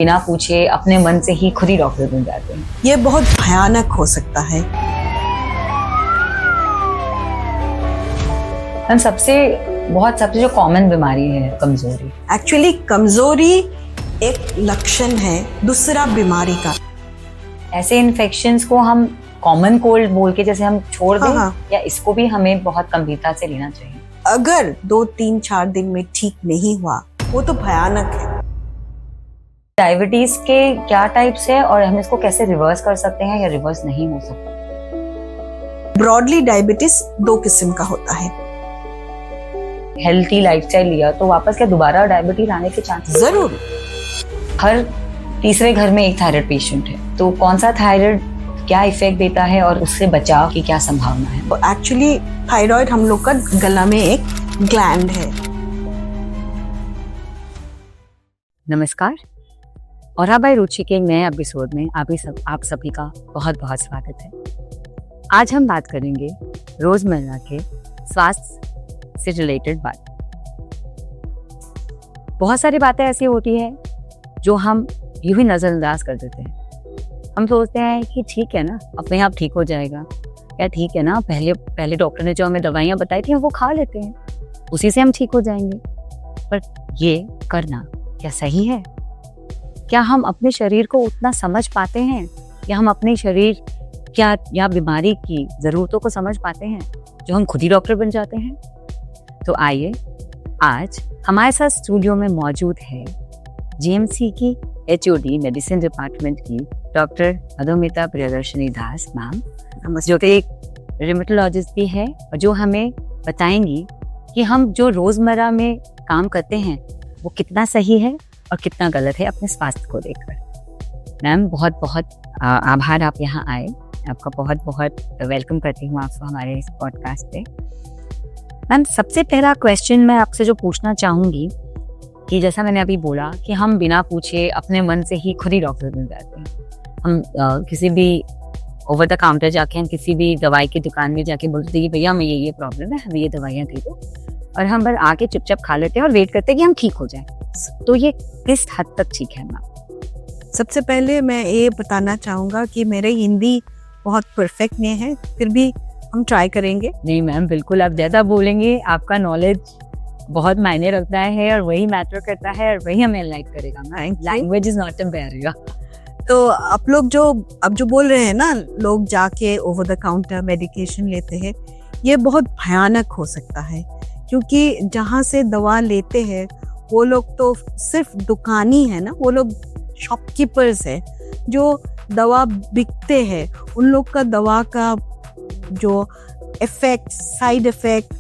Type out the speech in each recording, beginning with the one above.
बिना पूछे अपने मन से ही खुद ही डॉक्टर बन जाते हैं। ये बहुत भयानक हो सकता है। सबसे जो कॉमन बीमारी है कमजोरी। एक्चुअली कमजोरी एक लक्षण है दूसरा बीमारी का। ऐसे इन्फेक्शंस को हम कॉमन कोल्ड बोल के जैसे हम छोड़ दें, या इसको भी हमें बहुत गंभीरता से लेना चाहिए? अगर 2, 3, 4 दिन में ठीक नहीं हुआ वो तो भयानक है। डायबिटीज के क्या टाइप्स है और हम इसको कैसे रिवर्स कर सकते हैं या रिवर्स नहीं हो सकता? ब्रॉडली डायबिटीज 2 किस्म का होता है। हेल्थी लाइफस्टाइल लिया तो वापस क्या दोबारा डायबिटीज आने के चांसेस? जरूर। हर तीसरे घर में एक थायराइड पेशेंट है, तो कौन सा थायराइड क्या इफेक्ट देता है और उससे बचाव की क्या संभावना है? एक्चुअली थायराइड हम लोग का गला में एक ग्लैंड है। नमस्कार, और भाई रुचि के एक नए एपिसोड में आप सभी का बहुत बहुत स्वागत है। आज हम बात करेंगे रोजमर्रा के स्वास्थ्य से रिलेटेड बात। बहुत सारी बातें ऐसी होती है जो हम यूं ही नजरअंदाज कर देते हैं। हम सोचते हैं कि ठीक है ना, अपने आप ठीक हो जाएगा, या ठीक है ना, पहले डॉक्टर ने जो हमें दवाइयाँ बताई थी वो खा लेते हैं, उसी से हम ठीक हो जाएंगे। पर ये करना क्या सही है? क्या हम अपने शरीर को उतना समझ पाते हैं, या हम अपने शरीर क्या या बीमारी की ज़रूरतों को समझ पाते हैं जो हम खुद ही डॉक्टर बन जाते हैं? तो आइए, आज हमारे साथ स्टूडियो में मौजूद है जीएमसी की HOD मेडिसिन डिपार्टमेंट की डॉक्टर मधुमिता प्रियदर्शनी दास मैम, जो कि एक रिमेटोलॉजिस्ट भी है और जो हमें बताएंगी कि हम जो रोज़मर्रा में काम करते हैं वो कितना सही है और कितना गलत है अपने स्वास्थ्य को लेकर। मैम, बहुत बहुत आभार आप यहाँ आए। आपका बहुत बहुत वेलकम करती हूँ आपको हमारे इस पॉडकास्ट पे। मैम, सबसे पहला क्वेश्चन मैं आपसे जो पूछना चाहूँगी कि जैसा मैंने अभी बोला कि हम बिना पूछे अपने मन से ही खुद ही डॉक्टर बन जाते हैं। हम किसी भी ओवर द काउंटर जाके, हम किसी भी दवाई की दुकान में जाके बोलते हैं भैया हमें ये प्रॉब्लम है, हमें ये दवाइयाँ दे दो, और हम बस आके चुपचाप खा लेते हैं और वेट करते हैं कि हम ठीक हो जाएं। तो ये किस हद तक ठीक है मैम? सबसे पहले मैं ये बताना चाहूँगा कि मेरे हिंदी बहुत परफेक्ट नहीं है, फिर भी हम ट्राई करेंगे। नहीं मैम, बिल्कुल, आप ज़्यादा बोलेंगे, आपका नॉलेज बहुत मायने रखता है और वही मैटर करता है और वही हमें लाइक करेगा। Language is not a barrier. तो आप लोग जो बोल रहे हैं ना, लोग जाके ओवर द काउंटर मेडिकेशन लेते हैं, ये बहुत भयानक हो सकता है, क्योंकि जहाँ से दवा लेते हैं वो लोग तो सिर्फ दुकानी है ना, वो लोग शॉपकीपर्स है जो दवा बिकते हैं। उन लोग का दवा का जो effect, side effect,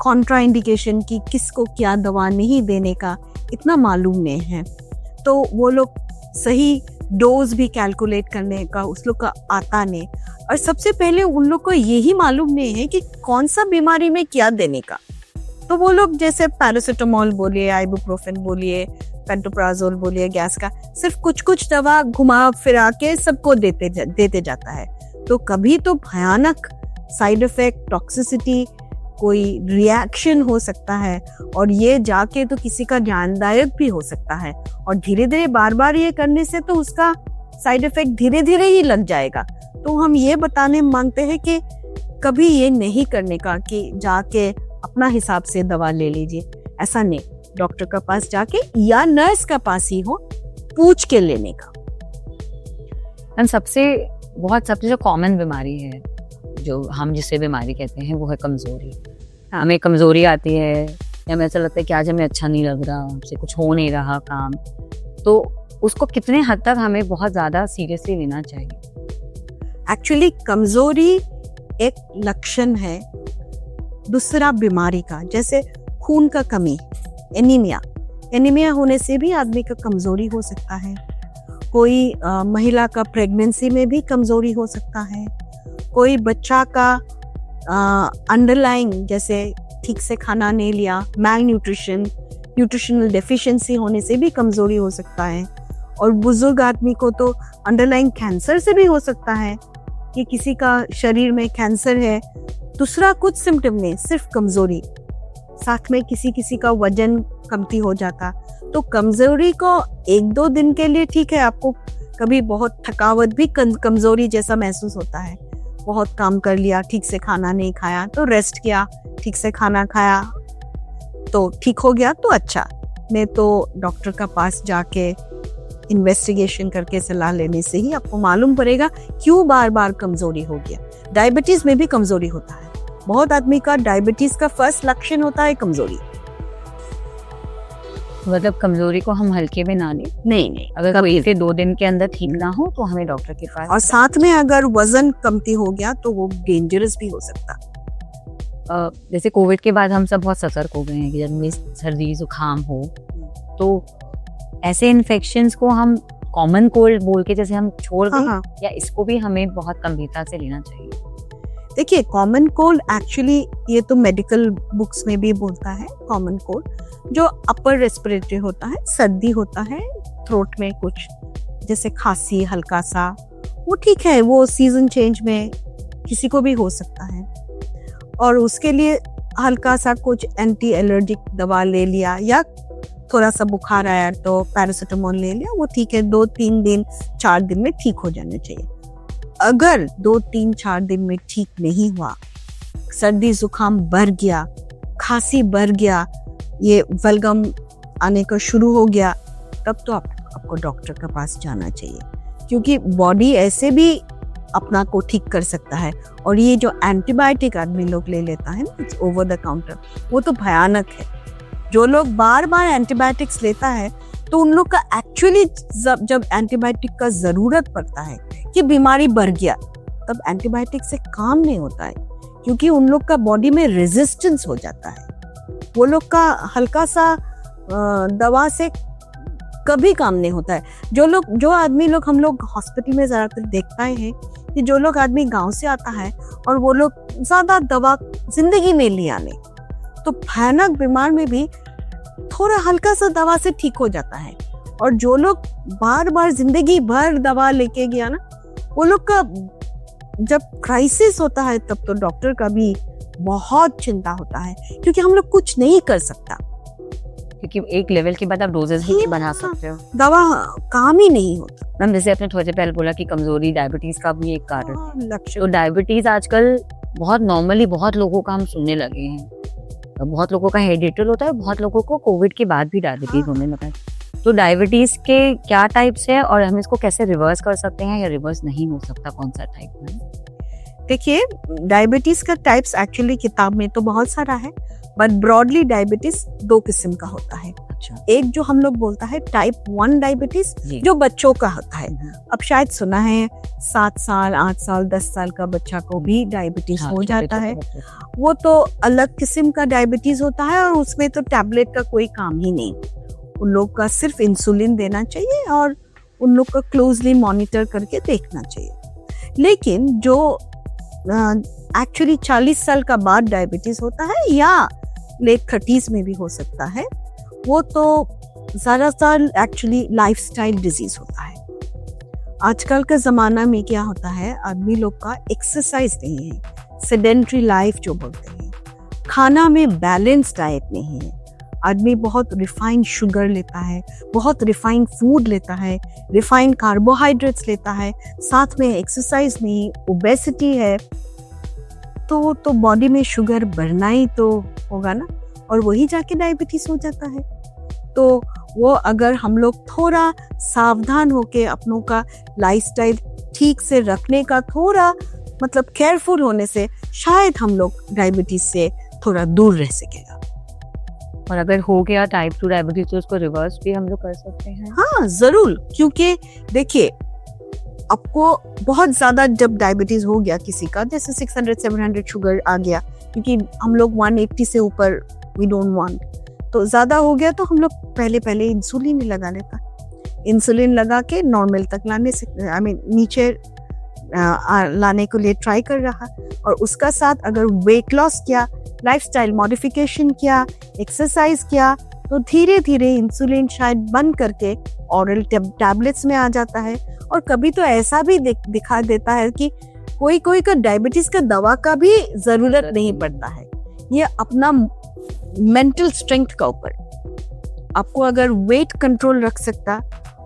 Contra indication की किसको क्या दवा नहीं देने का इतना मालूम नहीं है, तो वो लोग सही डोज भी कैलकुलेट करने का उस लोग का आता नहीं। और सबसे पहले उन लोग को यही मालूम नहीं है कि कौन सा बीमारी में क्या देने का। तो वो लोग जैसे पैरासिटामोल बोलिए, आइबुप्रोफेन बोलिए, पेंटोप्राजोल बोलिए, गैस का सिर्फ कुछ दवा घुमा फिरा के सबको देते जाता है। तो कभी तो भयानक साइड इफेक्ट, टॉक्सिसिटी, कोई रिएक्शन हो सकता है, और ये जाके तो किसी का जानदायक भी हो सकता है। और धीरे धीरे बार ये करने से तो उसका साइड इफेक्ट धीरे धीरे ही लग जाएगा। तो हम ये बताने मांगते हैं कि कभी ये नहीं करने का कि जाके अपना हिसाब से दवा ले लीजिए, ऐसा नहीं। डॉक्टर के पास जाके या नर्स के पास ही हो, पूछ के लेने का। सबसे जो कॉमन बीमारी है जो हम जिसे बीमारी कहते हैं वो है कमजोरी। हमें कमजोरी आती है या हमें ऐसा लगता है कि आज हमें अच्छा नहीं लग रहा, हमसे कुछ हो नहीं रहा काम, तो उसको कितने हद तक हमें बहुत ज्यादा सीरियसली लेना चाहिए? एक्चुअली कमजोरी एक लक्षण है दूसरा बीमारी का, जैसे खून का कमी, एनीमिया होने से भी आदमी का कमजोरी हो सकता है। कोई महिला का प्रेगनेंसी में भी कमजोरी हो सकता है। कोई बच्चा का अंडरलाइंग, जैसे ठीक से खाना नहीं लिया, मैल न्यूट्रिशनल डेफिशिएंसी होने से भी कमजोरी हो सकता है। और बुजुर्ग आदमी को तो अंडरलाइंग कैंसर से भी हो सकता है कि किसी का शरीर में कैंसर है, दूसरा कुछ सिम्टम नहीं, सिर्फ कमजोरी। साथ में किसी का वजन कमती हो जाता, तो कमजोरी को 1-2 दिन के लिए ठीक है, आपको कभी बहुत थकावट भी कमजोरी जैसा महसूस होता है, बहुत काम कर लिया, ठीक से खाना नहीं खाया तो रेस्ट किया, ठीक से खाना खाया तो ठीक हो गया तो अच्छा, नहीं तो डॉक्टर का पास जाके इन्वेस्टिगेशन करके सलाह लेने से ही आपको मालूम पड़ेगा क्यों बार बार कमजोरी हो गया। डायबिटीज में भी कमजोरी होता है, बहुत आदमी का डायबिटीज का फर्स्ट लक्षण होता है कमजोरी। मतलब कमजोरी को हम हल्के में ना लें, नहीं, अगर कोई से 2 दिन के अंदर ठीक ना हो तो हमें डॉक्टर के पास। और साथ में अगर वजन कमती हो गया तो वो डेंजरस भी हो सकता। जैसे कोविड के बाद हम सब बहुत सतर्क हो गए हैं कि जब हमें सर्दी जुकाम हो तो ऐसे इन्फेक्शंस को हम कॉमन कोल्ड बोल के जैसे हम छोड़ दें, हाँ। या इसको भी हमें बहुत गंभीरता से लेना चाहिए? देखिए, कॉमन कोल्ड एक्चुअली ये तो मेडिकल बुक्स में भी बोलता है, कॉमन कोल्ड जो अपर रेस्पिरेटरी होता है, सर्दी होता है थ्रोट में कुछ जैसे खांसी हल्का सा, वो ठीक है, वो सीजन चेंज में किसी को भी हो सकता है। और उसके लिए हल्का सा कुछ एंटी एलर्जिक दवा ले लिया, या थोड़ा सा बुखार आया तो पैरासिटामोल ले लिया, वो ठीक है, 2-3 दिन 4 दिन में ठीक हो जाना चाहिए। अगर 2-3-4 दिन में ठीक नहीं हुआ, सर्दी जुकाम बढ़ गया, खांसी बढ़ गया, ये बलगम आने का शुरू हो गया, तब तो आपको डॉक्टर के पास जाना चाहिए, क्योंकि बॉडी ऐसे भी अपना को ठीक कर सकता है। और ये जो एंटीबायोटिक आदमी लोग ले लेता है ना ओवर द काउंटर, वो तो भयानक है। जो लोग बार बार एंटीबायोटिक्स लेता है तो उन लोग का एक्चुअली जब एंटीबायोटिक का जरूरत पड़ता है कि बीमारी बढ़ गया, तब एंटीबायोटिक से काम नहीं होता है, क्योंकि उन लोग का बॉडी में रेजिस्टेंस हो जाता है। वो लोग का हल्का सा दवा से कभी काम नहीं होता है। जो आदमी लोग हम लोग हॉस्पिटल में ज्यादातर देखते हैं कि जो लोग आदमी गांव से आता है और वो लोग ज्यादा दवा जिंदगी में लिया नहीं, तो भयानक बीमार में भी थोड़ा हल्का सा दवा से ठीक हो जाता है। और जो लोग बार बार जिंदगी भर दवा लेके गया ना, वो लोग का जब क्राइसिस होता है तब तो डॉक्टर का भी बहुत चिंता होता है, क्योंकि हम लोग कुछ नहीं कर सकता, क्योंकि एक लेवल के बाद आप डोजेस भी नहीं बढ़ा सकते हो, दवा काम ही नहीं होता। मैम जैसे आपने थोड़ी देर पहले बोला कि कमजोरी डायबिटीज का भी एक कारण है, लक्ष्य तो डायबिटीज आजकल बहुत नॉर्मली बहुत लोगों का हम सुनने लगे हैं, बहुत लोगों का हेरिडिटल होता है, बहुत लोगों को कोविड के बाद भी डायबिटीज होने लगा है। तो डायबिटीज के क्या टाइप्स है और हम इसको कैसे रिवर्स कर सकते हैं, या रिवर्स नहीं हो सकता, कौन सा टाइप है? देखिए, डायबिटीज का टाइप्स एक्चुअली किताब में तो बहुत सारा है, बट ब्रॉडली डायबिटीज 2 किस्म का होता है। अच्छा, एक जो हम लोग बोलता है टाइप 1 डायबिटीज, जो बच्चों का होता है। अब शायद सुना है 7 साल 8 साल 10 साल का बच्चा को भी डायबिटीज हो जाता है, वो तो अलग किस्म का डायबिटीज होता है, और उसमें तो टैबलेट का कोई काम ही नहीं। उन लोग का सिर्फ इंसुलिन देना चाहिए और उन लोग का क्लोजली मॉनिटर करके देखना चाहिए। लेकिन जो एक्चुअली 40 साल का बाद डायबिटीज होता है, या लेट 30s में भी हो सकता है, वो तो ज्यादातर एक्चुअली लाइफस्टाइल डिजीज होता है। आजकल के जमाना में क्या होता है, आदमी लोग का एक्सरसाइज नहीं है, सेडेंट्री लाइफ जो बोलते हैं, खाना में बैलेंस डाइट नहीं है, आदमी बहुत रिफाइंड शुगर लेता है, बहुत रिफाइंड फूड लेता है, रिफाइंड कार्बोहाइड्रेट्स लेता है, साथ में एक्सरसाइज नहीं, ओबेसिटी है, तो बॉडी में शुगर बढ़ना ही तो होगा ना, और वही जाके डायबिटीज हो जाता है। तो वो अगर हम लोग थोड़ा सावधान होके अपनों का लाइफस्टाइल ठीक से रखने का थोड़ा मतलब केयरफुल होने से शायद हम लोग डायबिटीज से थोड़ा दूर रह सकेगा। और अगर हो गया टाइप 2 डायबिटीज तो उसको रिवर्स भी हम लोग कर सकते हैं? हाँ जरूर, क्योंकि देखिए आपको बहुत ज्यादा जब डायबिटीज हो गया किसी का, जैसे 600-700 शुगर आ गया, क्योंकि हम लोग 180 से ऊपर वी डोंट वांट, तो ज्यादा हो गया तो हम लोग पहले इंसुलिन ही लगा लेता, इंसुलिन लगा के नॉर्मल तक लाने से नीचे लाने के लिए ट्राई कर रहा, और उसका साथ अगर वेट लॉस किया, लाइफस्टाइल मॉडिफिकेशन किया, एक्सरसाइज किया, तो धीरे धीरे इंसुलिन शायद बंद करके ऑरल टैबलेट्स में आ जाता है। और कभी तो ऐसा भी दिखा देता है कि कोई का डायबिटीज का दवा का भी जरूरत नहीं पड़ता है, ये अपना मेंटल स्ट्रेंथ का ऊपर। आपको अगर वेट कंट्रोल रख सकता,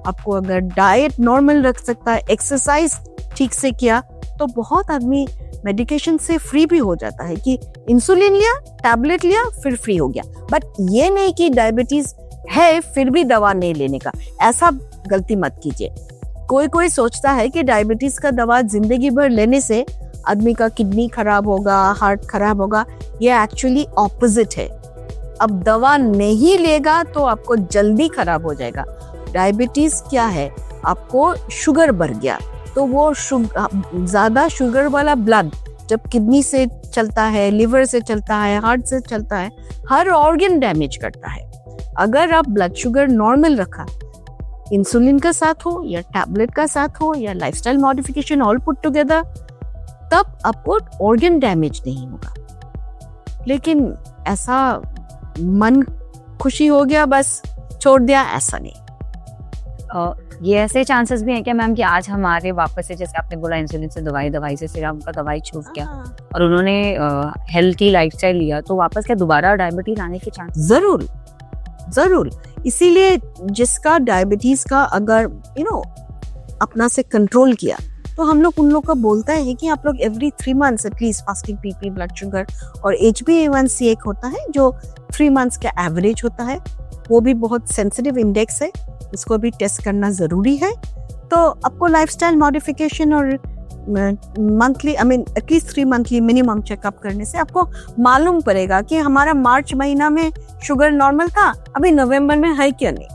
आपको अगर डाइट नॉर्मल रख सकता, एक्सरसाइज ठीक से किया, तो बहुत आदमी मेडिकेशन से फ्री भी हो जाता है कि इंसुलिन लिया, टैबलेट लिया, फिर फ्री हो गया। बट ये नहीं कि डायबिटीज है फिर भी दवा नहीं लेने का, ऐसा गलती मत कीजिए। कोई सोचता है कि डायबिटीज का दवा जिंदगी भर लेने से आदमी का किडनी खराब होगा, हार्ट खराब होगा। ये एक्चुअली ऑपोजिट है। अब दवा नहीं लेगा तो आपको जल्दी खराब हो जाएगा। डायबिटीज क्या है, आपको शुगर बढ़ गया तो वो ज्यादा शुगर वाला ब्लड जब किडनी से चलता है, लिवर से चलता है, हार्ट से चलता है, हर ऑर्गन डैमेज करता है। अगर आप ब्लड शुगर नॉर्मल रखा, इंसुलिन का साथ हो या टैबलेट का साथ हो या lifestyle modification all put together, तब आपको ऑर्गन डैमेज नहीं होगा। लेकिन ऐसा मन खुशी हो गया बस छोड़ दिया, ऐसा नहीं। ये ऐसे चांसेस भी हैं क्या मैम कि आज हमारे वापस से, जैसे आपने बोला इंसुलिन से दवाई से फिर उनका दवाई छूट गया और उन्होंने हेल्थी लाइफस्टाइल लिया, तो वापस क्या दोबारा डायबिटीज आने के चांस? जरूर। इसीलिए जिसका डायबिटीज का अगर अपना से कंट्रोल किया, तो हम लोग उन लोग का बोलता है कि आप लोग every 3 months at least fasting BP, blood sugar और HbA1c एक होता है जो 3 months का एवरेज होता है, वो भी बहुत सेंसिटिव इंडेक्स है, उसको भी टेस्ट करना जरूरी है। तो आपको लाइफस्टाइल मॉडिफिकेशन और monthly at least 3 monthly minimum checkup करने से आपको मालूम पड़ेगा कि हमारा मार्च महीना में शुगर नॉर्मल था, अभी नवंबर में है क्या नहीं,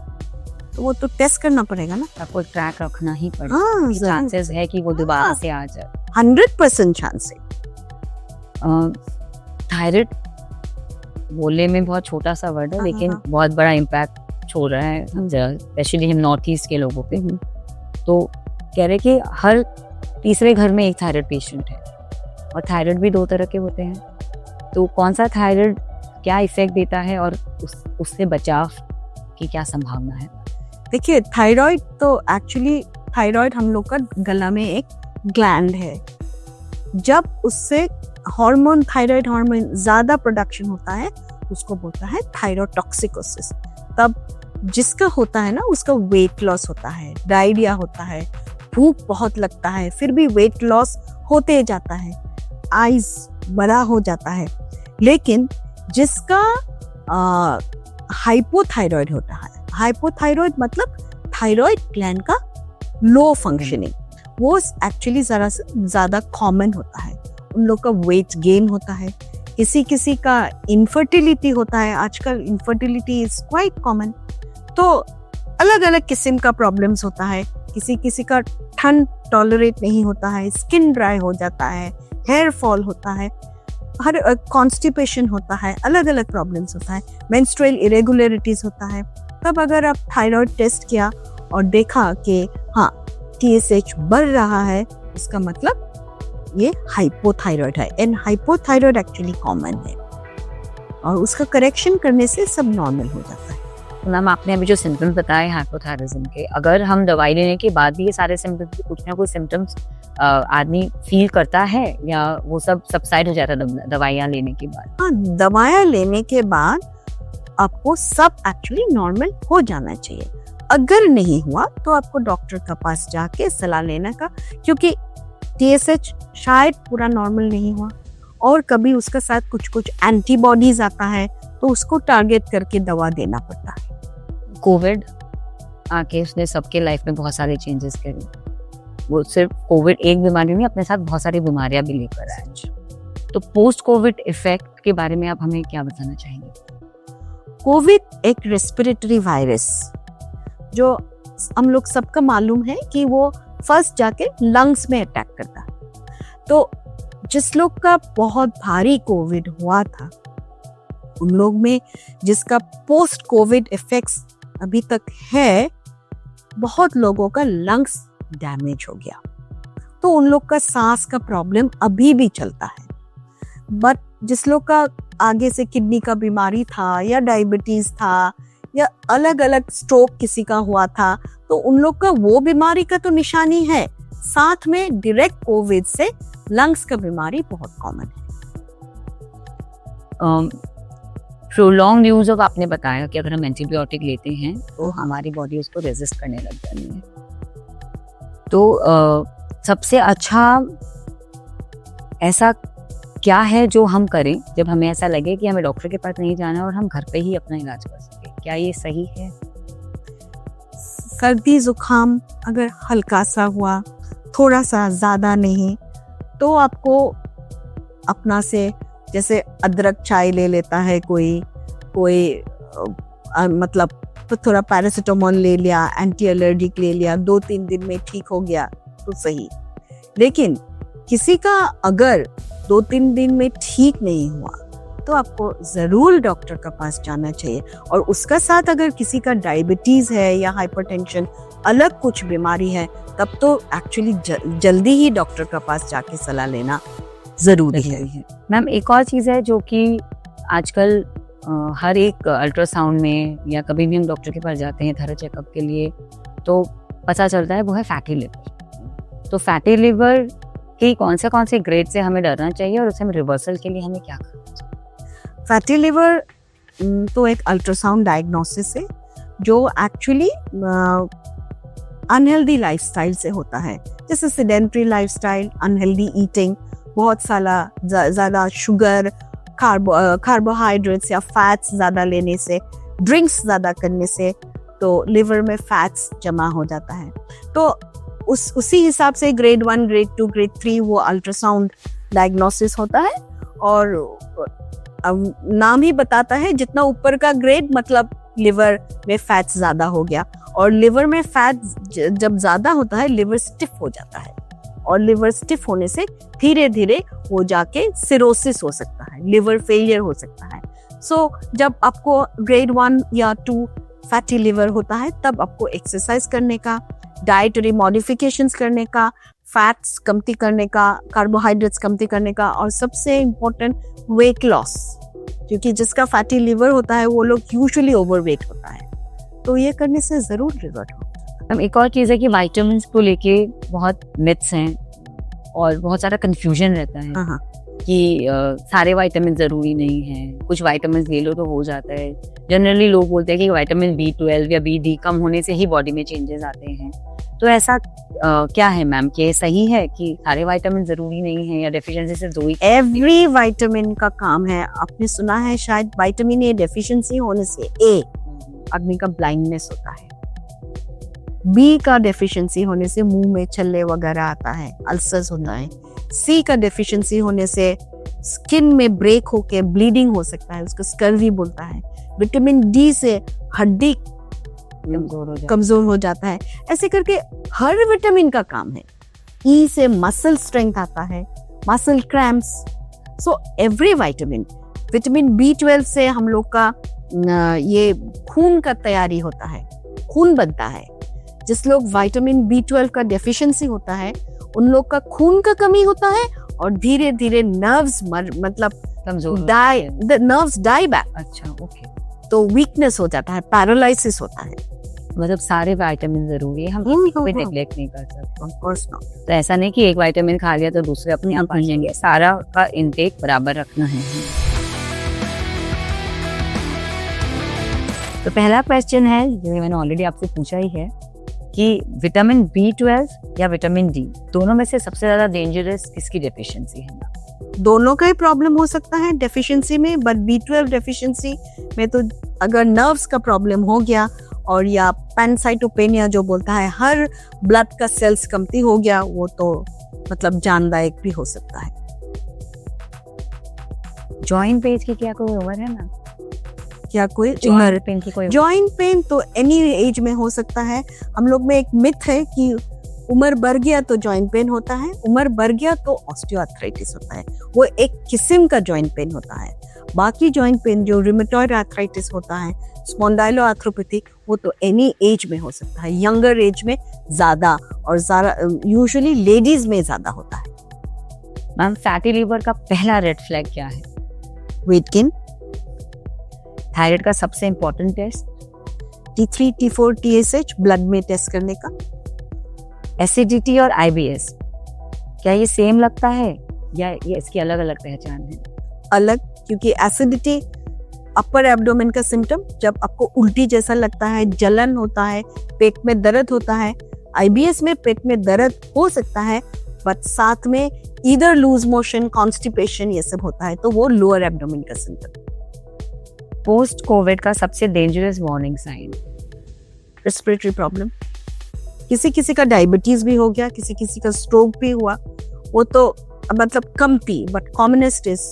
तो वो तो टेस्ट करना पड़ेगा ना। आपको ट्रैक रखना ही पड़ेगा। चांसेस है कि वो दोबारा से आ जाए। 100% चांस है। थायराइड बोलने में बहुत छोटा सा वर्ड है, लेकिन बहुत बड़ा इम्पैक्ट छोड़ रहा है स्पेशली हम नॉर्थ ईस्ट के लोगों पे। तो कह रहे कि हर तीसरे घर में एक थायराइड पेशेंट है, और थायराइड भी 2 तरह के होते हैं। तो कौन सा थायराइड क्या इफेक्ट देता है और उससे बचाव की क्या संभावना है? देखिए, थायराइड तो एक्चुअली थायराइड हम लोग का गला में एक ग्लैंड है। जब उससे हार्मोन, थायराइड हार्मोन ज्यादा प्रोडक्शन होता है, उसको बोलता है थायरोटॉक्सिकोसिस। तब जिसका होता है ना, उसका वेट लॉस होता है, डायरिया होता है, भूख बहुत लगता है, फिर भी वेट लॉस होते जाता है, आइज बड़ा हो जाता है। लेकिन जिसका हाइपोथायरॉइड होता है, हाइपोथायरॉइड मतलब थायराइड ग्लैंड का लो फंक्शनिंग, वो एक्चुअली जरा ज्यादा कॉमन होता है। उन लोग का वेट गेन होता है, किसी का इनफर्टिलिटी होता है, आजकल इनफर्टिलिटी इज क्वाइट कॉमन। तो अलग अलग किस्म का प्रॉब्लम्स होता है, किसी का ठंड टॉलरेट नहीं होता है, स्किन ड्राई हो जाता है, हेयर फॉल होता है, हर कॉन्स्टिपेशन होता है, अलग अलग प्रॉब्लम्स होता है, मेंस्ट्रुअल इरेगुलरिटीज होता है। तब अगर आप थायराइड टेस्ट किया और देखा कि हाँ TSH बढ़ रहा है, इसका मतलब ये हाइपोथायरॉइड है। एंड हाइपोथायरॉइड एक्चुअली कॉमन है, और उसका करेक्शन करने से सब नॉर्मल हो जाता है। मैम, आपने अभी जो सिम्टम्स बताए हाइपोथायरिज्म के, अगर हम दवाई लेने के बाद भी ये सारे सिम्टम्स, कुछ ना कुछ सिम्टम्स आदमी फील करता है, या वो सब सबसाइड हो जाता है दवाइयाँ लेने के बाद? हाँ, दवाइयाँ लेने के बाद आपको सब एक्चुअली नॉर्मल हो जाना चाहिए। अगर नहीं हुआ तो आपको डॉक्टर के पास जाके सलाह लेने का, क्योंकि TSH शायद पूरा नॉर्मल नहीं हुआ और कभी उसके साथ कुछ एंटीबॉडीज आता है, तो उसको टारगेट करके दवा देना पड़ता है। कोविड आके उसने सबके लाइफ में बहुत सारे चेंजेस करे। वो सिर्फ कोविड एक बीमारी नहीं, अपने साथ बहुत सारी बीमारियां भी लेकर आए। तो पोस्ट कोविड इफेक्ट के बारे में आप हमें क्या बताना चाहेंगे? कोविड एक रेस्पिरेटरी वायरस, जो हम लोग सबका मालूम है कि वो फर्स्ट जाके लंग्स में अटैक करता है। तो जिस लोग का बहुत भारी कोविड हुआ था, उन लोग में जिसका पोस्ट कोविड इफेक्ट्स अभी तक है, बहुत लोगों का लंग्स डैमेज हो गया, तो उन लोग का सांस का प्रॉब्लम अभी भी चलता है। बट जिस लोग का आगे से किडनी का बीमारी था, या डायबिटीज था, या अलग अलग स्ट्रोक किसी का हुआ था, तो उन लोग का वो बीमारी का तो निशानी है, साथ में डायरेक्ट कोविड से लंग्स का बीमारी बहुत कॉमन है। प्रोलॉन्ग यूज ऑफ, आपने बताया कि अगर हम एंटीबायोटिक लेते हैं तो हमारी बॉडी उसको रेजिस्ट करने लग जाती है। तो सबसे अच्छा ऐसा क्या है जो हम करें जब हमें ऐसा लगे कि हमें डॉक्टर के पास नहीं जाना और हम घर पे ही अपना इलाज कर सकें? क्या ये सही है? सर्दी जुकाम अगर हल्का सा हुआ, थोड़ा सा ज़्यादा नहीं, तो आपको अपना से जैसे अदरक चाय ले लेता है कोई मतलब तो थोड़ा पैरासीटामोल ले लिया, एंटी एलर्जिक ले लिया, 2-3 दिन में ठीक हो गया तो सही। लेकिन किसी का अगर 2-3 दिन में ठीक नहीं हुआ तो आपको ज़रूर डॉक्टर के पास जाना चाहिए। और उसका साथ अगर किसी का डायबिटीज़ है या हाइपरटेंशन, अलग कुछ बीमारी है, तब तो एक्चुअली जल्दी ही डॉक्टर के पास जाके सलाह लेना ज़रूरी है। मैम एक और चीज़ है जो कि आजकल हर एक अल्ट्रासाउंड में या कभी भी हम डॉक्टर के पास जाते हैं थोड़ा चेकअप के लिए तो पता चलता है, वो है फैटी लिवर। तो फैटी लिवर के कौन से ग्रेड से हमें डरना चाहिए और उसे हम रिवर्सल के लिए हमें क्या करना चाहिए? फैटी लिवर तो एक अल्ट्रासाउंड डायग्नोसिस है जो एक्चुअली अनहेल्दी लाइफस्टाइल से होता है, जैसे सेडेंट्री लाइफस्टाइल, अनहेल्दी ईटिंग, बहुत सारा ज़्यादा शुगर, कार्बोहाइड्रेट्स या फैट्स ज़्यादा लेने से, ड्रिंक्स ज़्यादा करने से तो लिवर में फैट्स जमा हो जाता है। तो उसी हिसाब से ग्रेड 1, ग्रेड 2, ग्रेड 3 वो अल्ट्रासाउंड डायग्नोसिस होता है। और नाम ही बताता है, जितना ऊपर का ग्रेड मतलब लिवर में फैट्स ज़्यादा हो गया। और लिवर में फैट जब ज़्यादा होता है लिवर स्टिफ हो जाता है, और लिवर स्टिफ होने से धीरे धीरे वो जाके सिरोसिस हो सकता है, लिवर फेलियर हो सकता है। सो जब आपको ग्रेड 1 या 2 फैटी लिवर होता है तब आपको एक्सरसाइज करने का, डाइटरी मॉडिफिकेशंस करने का, फैट्स कमती करने का, कार्बोहाइड्रेट्स कमती करने का, और सबसे इम्पोर्टेंट वेट लॉस, क्योंकि जिसका फैटी लिवर होता है वो लोग यूजुअली ओवरवेट होता है, तो ये करने से ज़रूर रिजल्ट होता है। अब एक और चीज़ है कि विटामिन्स को लेके बहुत मिथ्स हैं और बहुत सारा कंफ्यूजन रहता है। हाँ। कि सारे विटामिन ज़रूरी नहीं हैं, कुछ विटामिन ले लो तो हो जाता है। जनरली लोग बोलते हैं कि विटामिन B12 या BD कम होने से ही बॉडी में चेंजेस आते हैं। तो ऐसा क्या है मैम, कि सही है कि सारे विटामिन ज़रूरी नहीं है या डेफिशिएंसी सिर्फ 2 ही? एवरी विटामिन का काम है, आपने सुना है शायद, विटामिन ए डेफिशिएंसी होने से ए आदमी का ब्लाइंडनेस होता है, बी का डेफिशिएंसी होने से मुंह में छल्ले वगैरह आता है, अल्सर्स होता है, सी का डेफिशिएंसी होने से स्किन में ब्रेक होके ब्लीडिंग हो सकता है, उसको स्कर्वी बोलता है, विटामिन डी से हड्डी कमजोर हो जाता है। ऐसे करके हर विटामिन का काम है। ई से मसल स्ट्रेंथ आता है, muscle cramps, so every vitamin. Vitamin B12 से हम लोग का ये खून का तैयारी होता है, खून बनता है। जिस लोग विटामिन B12 का डेफिशिएंसी होता है उन लोग का खून का कमी होता है और धीरे धीरे नर्व्स मतलब कमजोर, नर्व्स डाई बैक। अच्छा, ओके। तो वीकनेस हो जाता है, पैरालिसिस होता है। मतलब सारे विटामिन जरूरी है, हम कोई नेग्लेक्ट नहीं कर सकते। Of course not. तो ऐसा नहीं कि एक विटामिन खा लिया तो दूसरे अपने आप आ जाएंगे, सारा का इनटेक बराबर रखना है। तो पहला क्वेश्चन है जो मैंने ऑलरेडी आपसे पूछा ही है कि विटामिन B12 या विटामिन डी दोनों में से सबसे ज्यादा डेंजरस किसकी डेफिशिएंसी है? दोनों का ही प्रॉब्लम हो सकता है डेफिशिएंसी में, बट B12 डेफिशिएंसी में तो अगर नर्व्स का प्रॉब्लम हो गया और या पैनसाइटोपेनिया जो बोलता है हर ब्लड का सेल्स कमती हो गया, वो तो मतलब जानदायक भी हो सकता है। जॉइंट पेन की क्या कोई उम्र है ना? क्या कोई जॉइंट पेन की कोई? जॉइंट पेन तो एनी एज में हो सकता है। हम लोग में एक मिथ है कि उम्र बढ़ गया तो जॉइंट पेन होता है, उम्र बढ़ गया तो ऑस्टियोआर्थराइटिस होता है। वो एक किस्म का जॉइंट पेन होता है। बाकी जॉइंट पेन जो रूमेटॉइड आर्थराइटिस होता है, स्पॉन्डाइलोआर्थ्रोपैथी, वो तो एनी एज में हो सकता है। यंगर एज में ज्यादा, और ज्यादा यूजुअली लेडीज में ज्यादा होता है। मैम फैटी लिवर का पहला रेड फ्लैग क्या है? Weight gain. थायराइड का सबसे important test T3, T4, TSH blood में टेस्ट करने का। एसिडिटी और IBS क्या ये सेम लगता है या ये इसकी अलग अलग पहचान है? अलग, क्योंकि एसिडिटी अपर एब्डोमेन का सिम्टम, जब आपको उल्टी जैसा लगता है, जलन होता है, पेट में दर्द होता है। IBS में पेट में दर्द हो सकता है, बट साथ में ईदर लूज मोशन, कॉन्स्टिपेशन, ये सब होता है, तो वो लोअर एब्डोमेन का सिम्टम। पोस्ट कोविड का सबसे dangerous warning sign? Respiratory problem, किसी किसी का डायबिटीज भी हो गया, किसी किसी का स्ट्रोक भी हुआ, वो तो मतलब कम थी, but commonest is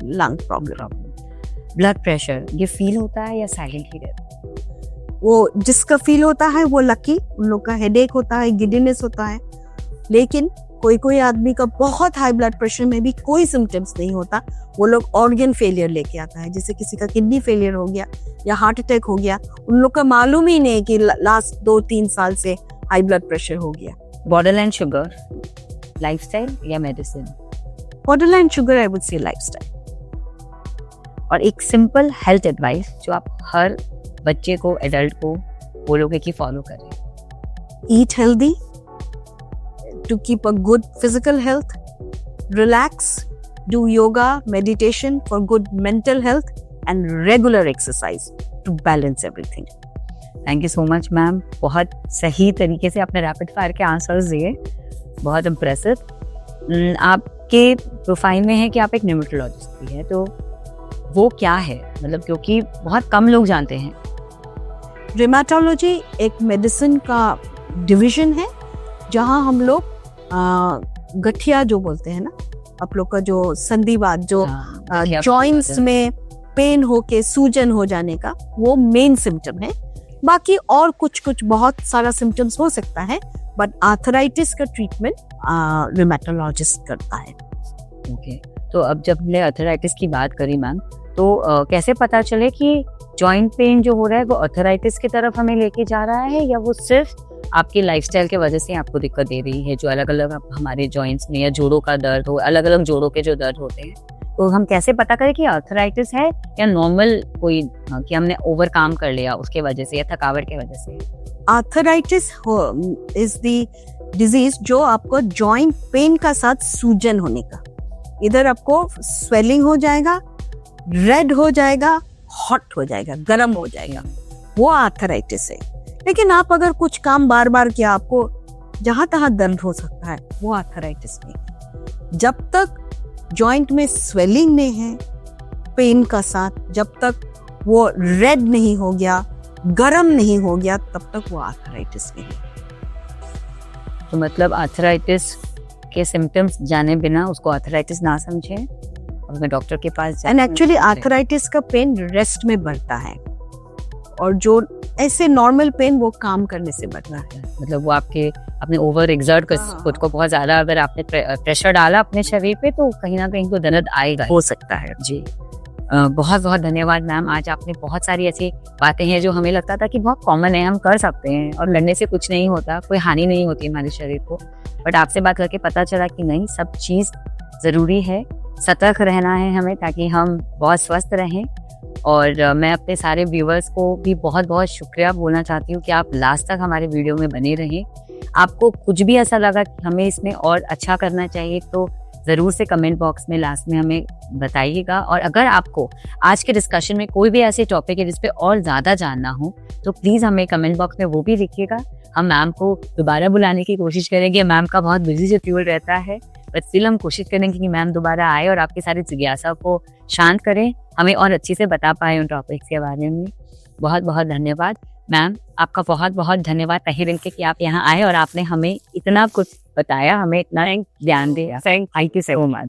lung problem. Blood pressure, ये फील होता है या साइलेंटली रहता है? वो जिसका फील होता है वो लकी, उन लोग का हेडेक होता है, गिडीनेस होता है। लेकिन कोई कोई आदमी का बहुत हाई ब्लड प्रेशर में भी कोई सिम्टम्स नहीं होता, वो लोग ऑर्गन फेलियर लेके आता है, जैसे किसी का किडनी फेलियर हो गया या हार्ट अटैक हो गया, उन लोग का मालूम ही नहीं कि लास्ट 2-3 साल से हाई ब्लड प्रेशर हो गया। बॉर्डरलाइन शुगर, लाइफस्टाइल या medicine? Borderline sugar, I would say lifestyle. और एक सिंपल हेल्थ एडवाइस जो आप हर बच्चे को, एडल्ट को बोलोगे कि फॉलो करें? Eat healthy to keep a good physical health, relax, do yoga, meditation for good mental health, and regular exercise to balance everything. Thank you so much ma'am, बहुत सही तरीके से आपने रैपिड फायर के आंसर्स दिए, बहुत इम्प्रेसिव। आपके प्रोफाइल में है कि आप एक न्यूमेटोलॉजिस्ट भी है, तो वो क्या है, मतलब क्योंकि बहुत कम लोग जानते हैं। रिमेटोलॉजी एक मेडिसिन का डिवीजन है, जहां हम लोग गठिया जो बोलते हैं ना, आप लोग का जो संधिवात, जो जॉइंट्स में पेन होके सूजन हो जाने का, वो मेन सिम्टम है। बाकी और कुछ बहुत सारा सिम्टम्स हो सकता है, बट आर्थराइटिस का ट्रीटमेंट रिमेटोलॉजिस्ट करता है। ओके, तो अब जब हमने आर्थराइटिस की बात करी मैम, तो कैसे पता चले कि जॉइंट पेन जो हो रहा है वो आर्थराइटिस की तरफ हमें लेके जा रहा है, या वो सिर्फ आपकी लाइफस्टाइल के वजह से आपको दिक्कत दे रही है, जो अलग अलग हमारे जॉइंट्स में या जोड़ों का दर्द हो, अलग अलग जोड़ों के जो दर्द होते हैं, तो हम कैसे पता करें कि आर्थराइटिस है या नॉर्मल कोई कि हमने ओवरकम कर लिया उसके वजह से या थकावट के वजह से? आर्थराइटिस इज द डिजीज जो आपको जॉइंट पेन का साथ सूजन होने का, इधर आपको स्वेलिंग हो जाएगा, रेड हो जाएगा, हॉट हो जाएगा, गर्म हो जाएगा, वो आर्थराइटिस है। लेकिन आप अगर कुछ काम बार बार किया, आपको जहां तहां दर्द हो सकता है, वो आर्थराइटिस नहीं। जब तक जॉइंट में स्वेलिंग नहीं है पेन का साथ, जब तक वो रेड नहीं हो गया, गर्म नहीं हो गया, तब तक वो आर्थराइटिस नहीं है। तो मतलब आर्थराइटिस के सिम्टम्स जाने बिना उसको आर्थराइटिस ना समझें और मैं डॉक्टर के पास जाएं। एंड एक्चुअली आर्थराइटिस का पेन रेस्ट में बढ़ता है, और जो ऐसे नॉर्मल पेन वो काम करने से बढ़ रहा है। मतलब वो आपने ओवर एग्जर्ट कर खुद को बहुत ज्यादा, अगर आपने प्रेशर डाला अपने शरीर पे, तो कहीं ना कहीं तो दर्द आएगा, हो सकता है। जी, बहुत बहुत धन्यवाद मैम। आज आपने बहुत सारी ऐसी बातें हैं जो हमें लगता था कि बहुत कॉमन है, हम कर सकते हैं और लड़ने से कुछ नहीं होता, कोई हानि नहीं होती हमारे शरीर को, बट आपसे बात करके पता चला कि नहीं, सब चीज़ ज़रूरी है, सतर्क रहना है हमें, ताकि हम बहुत स्वस्थ रहें। और मैं अपने सारे व्यूवर्स को भी बहुत बहुत शुक्रिया बोलना चाहती हूँ कि आप लास्ट तक हमारे वीडियो में बने रहें। आपको कुछ भी ऐसा लगा कि हमें इसमें और अच्छा करना चाहिए, तो ज़रूर से कमेंट बॉक्स में लास्ट में हमें बताइएगा। और अगर आपको आज के डिस्कशन में कोई भी ऐसे टॉपिक है जिस पे और ज़्यादा जानना हो, तो प्लीज़ हमें कमेंट बॉक्स में वो भी लिखिएगा। हम मैम को दोबारा बुलाने की कोशिश करेंगे, मैम का बहुत बिजी शेड्यूल रहता है, बट स्टिल हम कोशिश करेंगे कि मैम दोबारा आए और आपकी सारी जिज्ञासा को शांत करें, हमें और अच्छे से बता पाए उन टॉपिक्स के बारे में। बहुत बहुत धन्यवाद मैम, आपका बहुत बहुत धन्यवाद तहे दिल के कि आप यहाँ आए और आपने हमें इतना कुछ बताया, हमें इतना ज्ञान दिया। Thank you so much.